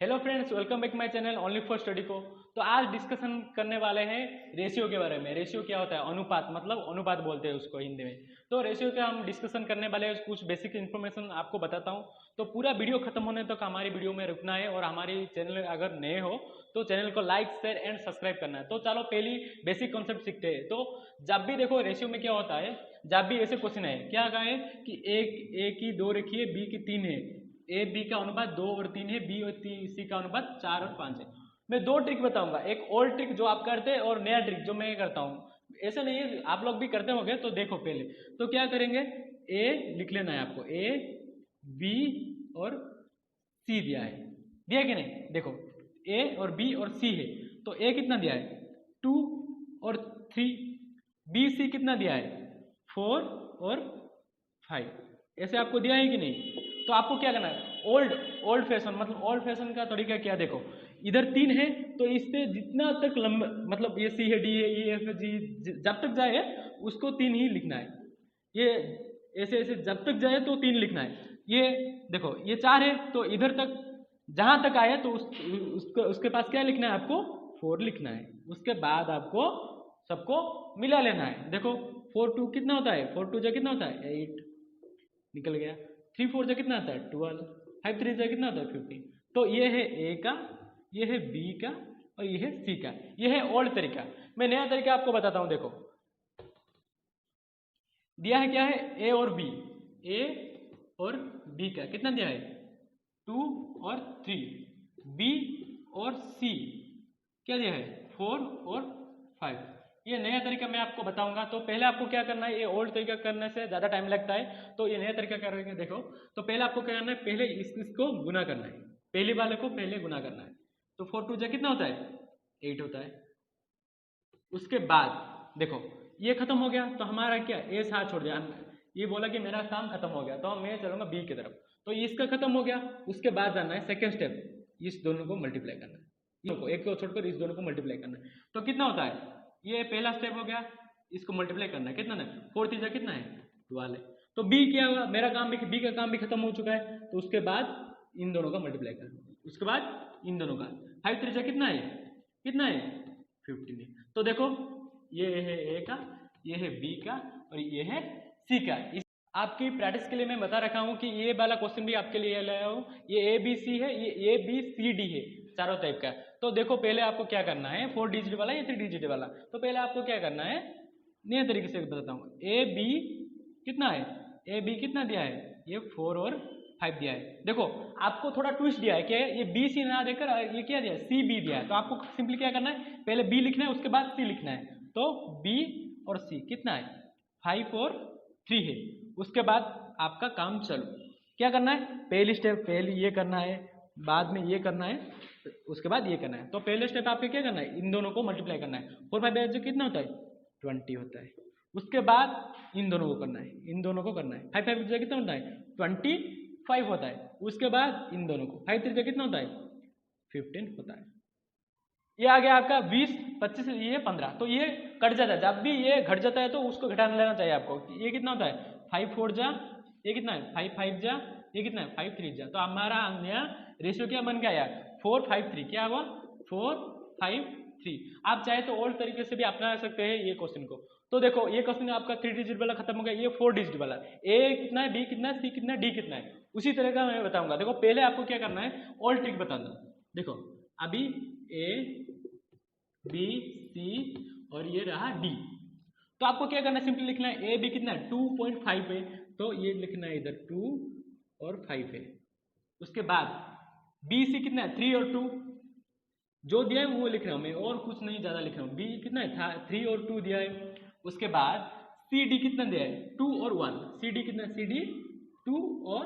Hello friends, welcome back my channel only for study को। तो आज डिस्कशन करने वाले हैं रेशियो के बारे में। रेशियो क्या होता है? अनुपात, मतलब अनुपात बोलते हैं उसको हिंदी में। तो रेशियो का हम डिस्कशन करने वाले हैं, कुछ बेसिक इन्फॉर्मेशन आपको बताता हूँ। तो पूरा वीडियो खत्म होने तक हमारी वीडियो में रुकना है, और हमारी चैनल अगर नए हो तो चैनल को लाइक शेयर एंड सब्सक्राइब करना है। तो चलो पहली बेसिक कॉन्सेप्ट सीखते हैं। तो जब भी देखो रेशियो में क्या होता है, जब भी ऐसे क्वेश्चन है, क्या कहा है कि ए की 2 रखी है, बी की 3 है, ए बी का अनुपात 2 और 3 है, बी और सी का अनुपात 4 और 5 है। मैं दो ट्रिक बताऊंगा, एक ओल्ड ट्रिक जो आप करते हैं और नया ट्रिक जो मैं करता हूँ। ऐसे नहीं है, आप लोग भी करते होंगे। तो देखो पहले तो क्या करेंगे, ए लिख लेना है आपको, ए बी और सी दिया है, दिया कि नहीं? देखो ए और बी और सी है, तो ए कितना दिया है 2 और 3, बी सी कितना दिया है 4 और 5। ऐसे आपको दिया है कि नहीं? तो आपको क्या करना है, ओल्ड फैशन, मतलब ओल्ड फैशन का तरीका क्या, देखो इधर 3 है तो इससे जितना तक लंबा, मतलब ये सी है, डी है, ई एफ जी, जब तक जाए उसको 3 ही लिखना है। ये ऐसे ऐसे जब तक जाए तो 3 लिखना है। ये देखो ये 4 है तो इधर तक जहां तक आए तो उसके पास क्या लिखना है आपको, 4 लिखना है। उसके बाद आपको सबको मिला लेना है। देखो 4 2 कितना होता है, 4 2 जा कितना होता है 8, निकल गया। 3 4 जा कितना आता है 12, 5 3 जा कितना होता है 15। तो ये है ए का, ये है बी का और ये है सी का। ये है ओल्ड तरीका। मैं नया तरीका आपको बताता हूं। देखो दिया है क्या है, ए और बी, ए और बी का कितना दिया है 2 और 3, बी और सी क्या दिया है 4 और 5। ये नया तरीका मैं आपको बताऊंगा। तो पहले आपको क्या करना है, ये ओल्ड तरीका करने से ज़्यादा टाइम लगता है, तो ये नया तरीका करेंगे। देखो तो पहले आपको क्या करना है, पहले इसको गुना करना है, पहले वाले को पहले गुना करना है। तो 4 2 जा कितना होता है 8 होता है। उसके बाद देखो ये खत्म हो गया तो हमारा क्या, ए साथ छोड़ दिया, ये बोला कि मेरा काम खत्म हो गया, तो मैं चलूंगा बी की तरफ। तो इसका खत्म हो गया। उसके बाद जाना है सेकेंड स्टेप, इस दोनों को मल्टीप्लाई करना है, एक को छोड़कर इस दोनों को मल्टीप्लाई करना है। तो कितना होता है, ये पहला स्टेप हो गया, इसको मल्टीप्लाई करना है, कितना है 4 3 कितना है 12 है। तो बी क्या हुआ, मेरा काम भी, बी का काम भी खत्म हो चुका है। तो उसके बाद इन दोनों का मल्टीप्लाई करना, उसके बाद इन दोनों का 5 3 कितना है, कितना है 15 है। तो देखो ये है ए का, ये है बी का और ये है सी का। इस आपकी प्रैक्टिस के लिए मैं बता रखा हूँ कि ये वाला क्वेश्चन भी आपके लिए लाया हूँ। ये ए बी सी है, ये ए बी सी डी है, चारों टाइप का। तो देखो पहले आपको क्या करना है, 4 डिजिट वाला या 3 डिजिट वाला। तो पहले आपको क्या करना है, नए तरीके से बताता हूँ। ए बी कितना है, ए बी कितना दिया है, ये 4 और 5 दिया है। देखो आपको थोड़ा ट्विस्ट दिया है कि ये बी सी ना देकर ये क्या दिया है, सी बी दिया है। तो आपको सिंपली क्या करना है, पहले बी लिखना है, उसके बाद सी लिखना है। तो बी और सी कितना है 5 और 3 है। उसके बाद आपका काम चालू, क्या करना है, पहली स्टेप पहले ये करना है, बाद में ये करना है, उसके बाद ये करना है। तो पहले स्टेप आपको क्या करना है, इन दोनों को मल्टीप्लाई करना है। 4 5 जो कितना होता है 20 होता है। उसके बाद इन दोनों को करना है, इन दोनों को करना है। 5 5 कितना होता है 25 होता है। उसके बाद इन दोनों को 5 3 कितना होता है 15 होता है। ये आ गया आपका 20 25, ये 15। तो ये कट जाता है, जब भी ये घट जाता है तो उसको घटाना लेना चाहिए आपको। ये कितना होता है 5 4 जा, ये कितना है 5 5 जा, ये कितना है 5 3 जा। तो हमारा नया रेशियो क्या बन गया 4 5 3, क्या हुआ 4 5 3। आप चाहे तो ओल्ड तरीके से भी अपना सकते हैं ये क्वेश्चन को। तो देखो ये क्वेश्चन आपका 3 डिजिट वाला खत्म हो गया, ये 4 डिजिट वाला, ए कितना है, बी कितना है, सी कितना है, डी कितना है। उसी तरह का मैं बताऊंगा। देखो पहले आपको क्या करना है, ओल्ड ट्रिक बताना। देखो अभी ए बी सी और ये रहा डी। तो आपको क्या करना है, सिंपली लिखना है ए बी कितना है 2.5 है, तो ये लिखना है इधर 2 और 5 है। उसके बाद बी सी कितना है 3 और 2, जो दिया है वो लिख रहा हूँ मैं, और कुछ नहीं ज़्यादा लिख रहा हूँ। बी कितना है 3 और 2 दिया है। उसके बाद सी डी कितना दिया है 2 और 1, सी डी कितना, सी डी 2 और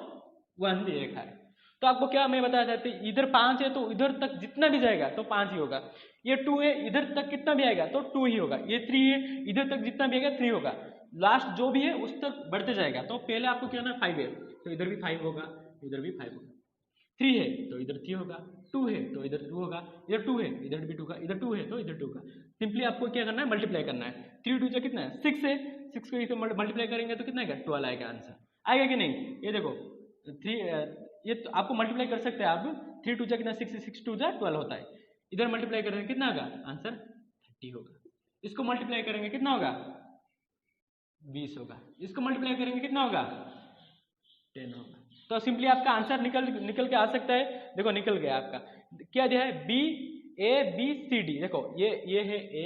1 दे रखा है। तो आपको क्या मैं बताया चाहते, इधर 5 है तो इधर तक जितना भी जाएगा तो 5 ही होगा। ये 2 है, इधर तक कितना भी आएगा तो 2 ही होगा। ये 3 है, इधर तक जितना भी आएगा 3 होगा। लास्ट जो भी है उस तक बढ़ते जाएगा। तो पहले आपको क्या ना 5 है तो इधर भी 5 होगा, इधर भी 5 होगा। 3 है तो इधर 3 होगा, 2 है तो इधर 2 होगा, इधर 2 है इधर भी 2 होगा, इधर 2 है तो इधर 2 होगा। सिंपली आपको क्या करना है, मल्टीप्लाई करना है। 3 2 कितना है 6 है, 6 को इसे मल्टीप्लाई करेंगे तो कितना आएगा 12 आएगा आंसर। आएगा कि नहीं, ये देखो 3 ये तो आपको मल्टीप्लाई कर सकते हैं आप, 3 2 जा कितना 6, 6 2 जा 12 होता है। इधर मल्टीप्लाई करेंगे कितना होगा, आंसर 30 होगा। इसको मल्टीप्लाई करेंगे कितना होगा, 20 होगा। इसको मल्टीप्लाई करेंगे कितना होगा, 10 होगा। तो सिंपली आपका आंसर निकल के आ सकता है। देखो निकल गया आपका, क्या दिया है, B A B C D. देखो ये है ए,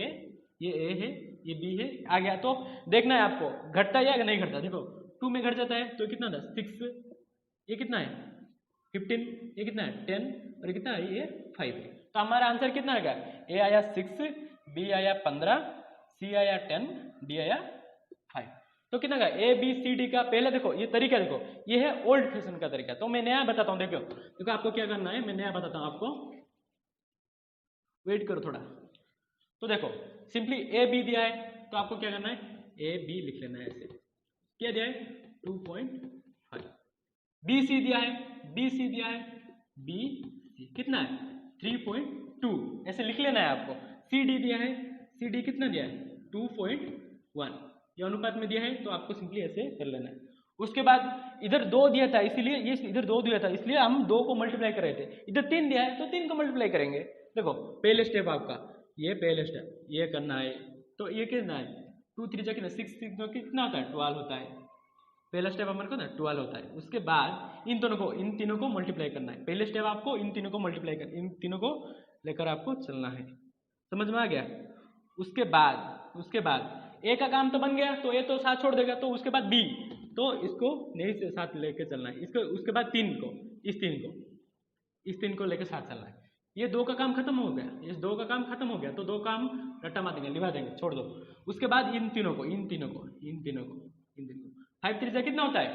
ये ए है, ये बी है, आ गया। तो देखना है आपको घटता है या नहीं घटता। देखो 2 में घट जाता है तो कितना था 6, ये कितना है 15, ये कितना है 10 और ये कितना है, ये 5 है। तो हमारा आंसर कितना आएगा, ए आया 6, बी आया 15, सी आया 10, डी आया 5। तो कितना का ए बी सी डी का पहले देखो ये तरीका, देखो ये है ओल्ड फैशन का तरीका। तो मैं नया बताता हूँ। देखो आपको क्या करना है, मैं नया बताता हूँ आपको, वेट करो थोड़ा। तो देखो सिंपली ए बी दिया है तो आपको क्या करना है, ए बी लिख लेना है ऐसे। क्या दिया है 2.5। बी सी दिया है, बी सी दिया है, बी सी कितना है 3.2 ऐसे लिख लेना है आपको। सी डी दिया है, सी डी कितना दिया है 2.1, ये अनुपात में दिया है तो आपको सिंपली ऐसे कर लेना है। उसके बाद इधर 2 दिया था, इसीलिए ये इधर 2 दिया था, इसलिए हम 2 को मल्टीप्लाई कर रहे थे। इधर 3 दिया है तो 3 को मल्टीप्लाई करेंगे। देखो पहले स्टेप आपका ये, पहले स्टेप ये करना है। तो ये कितना है 2 3 जा कितना 6 6 कितना होता है 12 होता है। पहला स्टेप हमारे को ना 12 होता है। उसके बाद इन तीनों को मल्टीप्लाई करना है। पहले स्टेप आपको इन तीनों को मल्टीप्लाई कर, इन तीनों को लेकर आपको चलना है। समझ में आ गया। उसके बाद ए का काम तो बन गया, तो ए तो साथ छोड़ देगा। तो उसके बाद बी, तो इसको नहीं से साथ लेके चलना है। इसको उसके बाद 3 को, इस 3 को लेकर साथ चलना है। ये 2 का काम खत्म हो गया, इस 2 का काम खत्म हो गया तो 2 काम रट्टा मार देंगे, लिवा देंगे, छोड़ दो। उसके बाद इन तीनों को 5 3 जा कितना होता है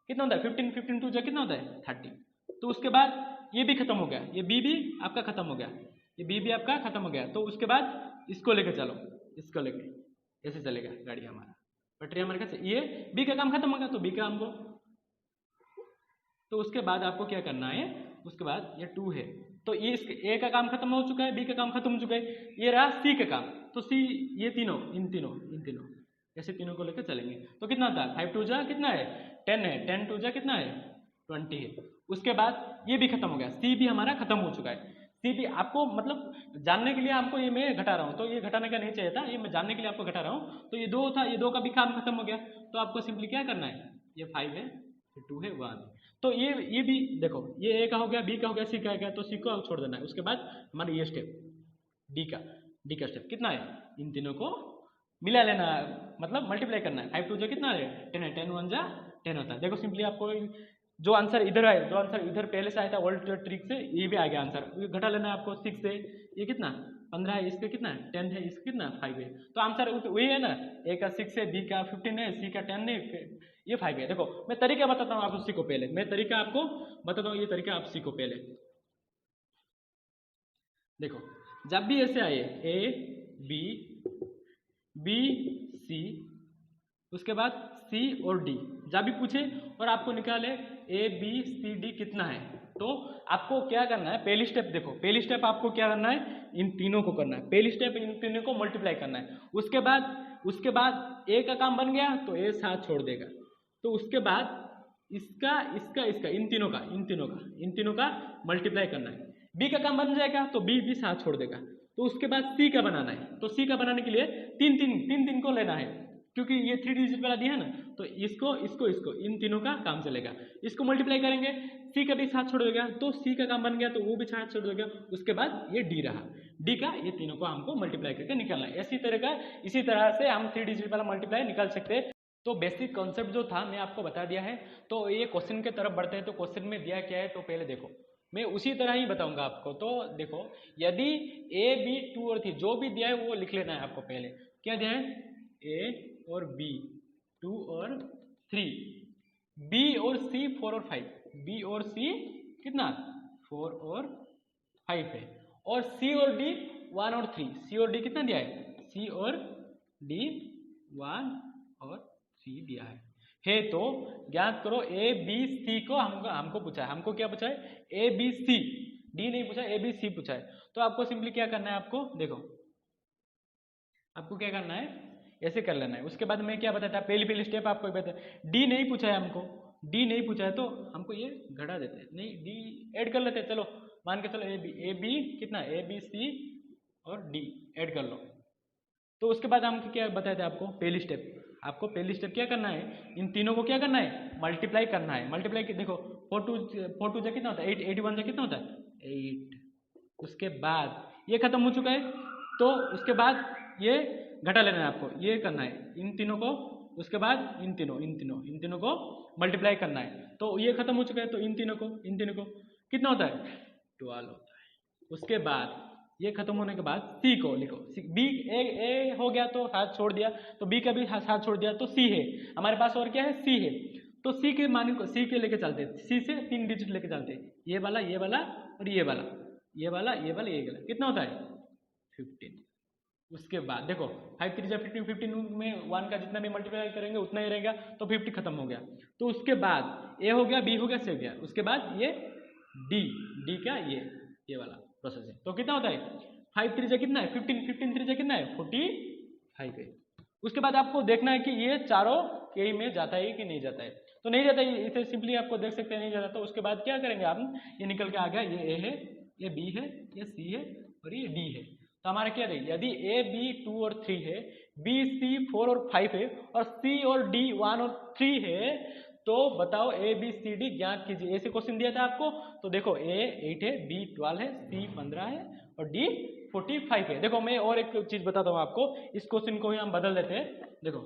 15 15 2 जा कितना होता है 30। तो उसके बाद ये भी खत्म हो गया, ये बी भी आपका खत्म हो गया, ये बी भी आपका खत्म हो गया। तो उसके बाद इसको लेकर चलो, इसको लेके ऐसे चलेगा गाड़ी हमारा, पटरी हमारे कैसे। ये बी का काम खत्म हो गया तो बी का हमको, तो उसके बाद आपको क्या करना है, उसके बाद ये 2 है तो ये ए का काम खत्म हो चुका है, बी का काम खत्म हो चुका है। ये रहा सी का काम, तो सी ये तीनों इन तीनों ऐसे तीनों को लेकर चलेंगे। तो कितना होता है 5 2 जा कितना है 10 है, 10 2 जा कितना है 20 है। उसके बाद ये भी खत्म हो गया, सी भी हमारा खत्म हो चुका है। सी भी आपको मतलब जानने के लिए आपको ये मैं घटा रहा हूँ, तो ये घटाने का नहीं चाहिए था, ये मैं जानने के लिए आपको घटा रहा हूँ। तो ये 2 था, ये 2 का भी काम खत्म हो गया। तो आपको सिंपली क्या करना है, ये 5 है, 2 है 1। तो ये भी देखो, ये ए का हो गया, बी का हो गया, सी का हो गया, तो सी को छोड़ देना है। उसके बाद हमारा ये स्टेप डी का स्टेप कितना है, इन तीनों को मिला लेना, मतलब मल्टीप्लाई करना है। 5 2 जा कितना है 10 है, 10 1 जा 10 होता है। देखो सिंपली आपको जो आंसर इधर आए, जो आंसर इधर पहले से आया था ओल्ड ट्रिक से, ये भी आ गया आंसर। घटा लेना है आपको, 6 है, ये कितना 15 है, इसका कितना 10 है, इसका कितना 5 है। तो आंसर वही है ना, ए का 6 है, बी का 15 है, सी का 10 है, ये 5 है। देखो मैं तरीका बताता हूँ, आप उसी को पहले मैं तरीका आपको बताता हूँ, ये तरीका आप सीखो पहले। देखो जब भी ऐसे आए ए बी बी सी, उसके बाद सी और डी, जब भी पूछे और आपको निकाले ए बी सी डी कितना है, तो आपको क्या करना है, पहली स्टेप देखो, पहली स्टेप आपको क्या करना है, इन तीनों को करना है। पहली स्टेप इन तीनों को मल्टीप्लाई करना है। उसके बाद ए का काम बन गया तो ए साथ छोड़ देगा। तो उसके बाद इसका इन तीनों का मल्टीप्लाई करना है। बी का काम बन जाएगा तो बी भी साथ छोड़ देगा। तो उसके बाद सी का बनाना है, तो सी का बनाने के लिए तीन को लेना है, क्योंकि ये 3 डिजिट वाला दिया है ना, तो इसको इन तीनों का काम चलेगा। इसको मल्टीप्लाई करेंगे, सी का भी साथ छोड़ देगा, तो सी का काम बन गया तो वो भी साथ छोड़ देगा। उसके बाद ये डी रहा, डी का ये तीनों को हमको मल्टीप्लाई करके निकालना है। इसी तरह से हम 3 डिजिट वाला मल्टीप्लाई निकाल सकते हैं। तो बेसिक कॉन्सेप्ट जो था मैं आपको बता दिया है। तो ये क्वेश्चन के तरफ बढ़ते हैं। तो क्वेश्चन में दिया क्या है, तो पहले देखो, मैं उसी तरह ही बताऊंगा आपको। तो देखो, यदि ए बी 2 और 3 जो भी दिया है वो लिख लेना है आपको। पहले क्या दिया है, ए और बी 2 और 3, बी और सी 4 और 5, बी और सी कितना 4 और 5 है, और सी और डी 1 और 3, सी और डी कितना दिया है, सी और डी 1 और 3 दिया है। तो ज्ञात करो ए बी सी को हमको पूछा है। हमको क्या पूछा है, ए बी सी, डी नहीं पूछा, ए बी सी पूछा है। तो आपको सिंपली क्या करना है, आपको देखो, आपको क्या करना है, ऐसे कर लेना है। उसके बाद मैं क्या बताता, पहली स्टेप आपको बताया, डी नहीं पूछा है हमको, डी नहीं पूछा है तो हमको ये घटा देते हैं, नहीं डी ऐड कर लेते हैं। चलो मान के चलो ए बी कितना है, ए बी सी और डी ऐड कर लो। तो उसके बाद हम क्या बताए थे आपको, पहली स्टेप, आपको पहली स्टेप क्या करना है, इन तीनों को क्या करना है, मल्टीप्लाई करना है। मल्टीप्लाई देखो 4 2 कितना होता है 8, 8 1 कितना होता है 8। उसके बाद ये खत्म हो चुका है, तो उसके बाद ये घटा लेना है आपको, ये करना है इन तीनों को, उसके बाद इन तीनों को मल्टीप्लाई करना है। तो ये खत्म हो चुका है, तो इन तीनों को कितना होता है 12 होता है। उसके बाद ये खत्म होने के बाद सी को लिखो, बी ए हो गया तो हाथ छोड़ दिया, तो बी का भी हाथ छोड़ दिया, तो सी है हमारे पास, और क्या है सी है। तो सी के मान को सी के लेके चलते हैं, सी से 3 डिजिट लेके चलते हैं, ये वाला और ये वाला, ये वाला कितना होता है 15। उसके बाद देखो 5 3 15, 15 में 1 का जितना भी मल्टीप्लाई करेंगे उतना ही रहेगा, तो 50 खत्म हो गया। तो उसके बाद ए हो गया, बी हो गया, सी हो गया, उसके बाद ये डी का ये वाला प्रोसेस है। तो कितना होता है 5 3 कितना है 15, 15 3 कितना है 45 है। उसके बाद आपको देखना है कि ये चारों के में जाता है कि नहीं जाता है, तो नहीं जाता है, इसे सिंपली आपको देख सकते हैं नहीं जाता। तो उसके बाद क्या करेंगे आप, ये निकल के आ गया, ये ए है, ये बी है, ये सी है और ये डी है। तो हमारा क्या रहेगा, यदि ए बी 2 और 3 है, बी सी 4 और 5 है और सी और डी 1 और 3 है, तो बताओ ए बी सी डी ज्ञात कीजिए। ऐसे क्वेश्चन दिया था आपको, तो देखो ए 8 है, बी 12 है, सी 15 है और डी 45 है। देखो मैं और एक चीज बताता हूँ आपको, इस क्वेश्चन को ही हम बदल देते हैं। देखो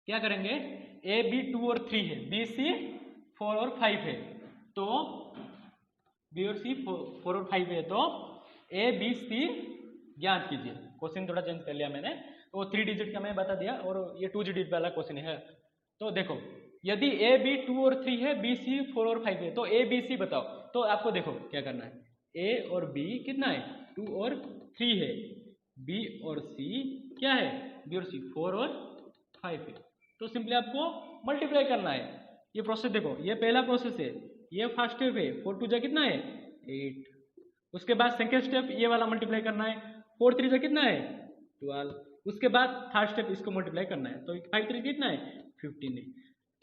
क्या करेंगे, ए बी 2 और 3 है, बी सी 4 और 5 है, तो बी और सी 4 और 5 है, तो ए बी सी ज्ञात कीजिए। क्वेश्चन थोड़ा चेंज कर लिया मैंने, तो 3 डिजिट का मैं बता दिया और ये 2 डिजिट वाला क्वेश्चन है। तो देखो यदि ए बी 2 और 3 है, बी सी 4 और 5 है, तो ए बी सी बताओ। तो आपको देखो क्या करना है, ए और बी कितना है 2 और 3 है, बी और सी क्या है, बी और सी 4 और 5 है। तो सिंपली आपको मल्टीप्लाई करना है। ये प्रोसेस देखो, ये पहला प्रोसेस है, ये फर्स्ट स्टेप है, 4 2 कितना है 8। उसके बाद सेकेंड स्टेप ये वाला मल्टीप्लाई करना है, 4 3 कितना है 12। उसके बाद थर्ड स्टेप इसको मल्टीप्लाई करना है, तो 5 3 कितना है 15 है।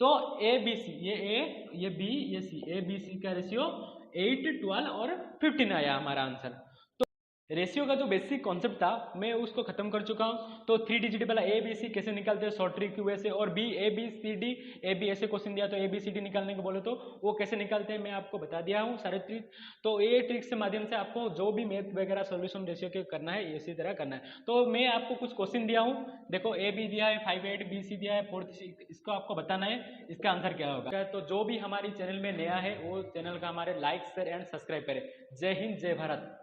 तो ए बी सी, ये ए ये बी ये सी, ए बी सी का रेशियो 8 12 और 15 आया हमारा आंसर। रेशियो का जो बेसिक कॉन्सेप्ट था मैं उसको खत्म कर चुका हूं। तो 3 डिजिट वाला ए बी सी कैसे निकालते हैं शॉर्ट ट्रिक की वजह से, और B A B C D, A B ऐसे क्वेश्चन दिया तो ए बी सी डी निकालने को बोले तो वो कैसे निकालते हैं मैं आपको बता दिया हूं सारे ट्रिक। तो ये ट्रिक के माध्यम से आपको जो भी मैथ वगैरह सोल्यूशन रेशियो के करना है इसी तरह करना है। तो मैं आपको कुछ क्वेश्चन दिया हूँ, देखो ए बी दिया है 5 8, बी सी दिया है 4 3, इसको आपको बताना है इसका आंसर क्या होगा। तो जो भी हमारी चैनल में नया है वो चैनल का हमारे लाइक शेयर एंड सब्सक्राइब करें। जय हिंद जय भारत।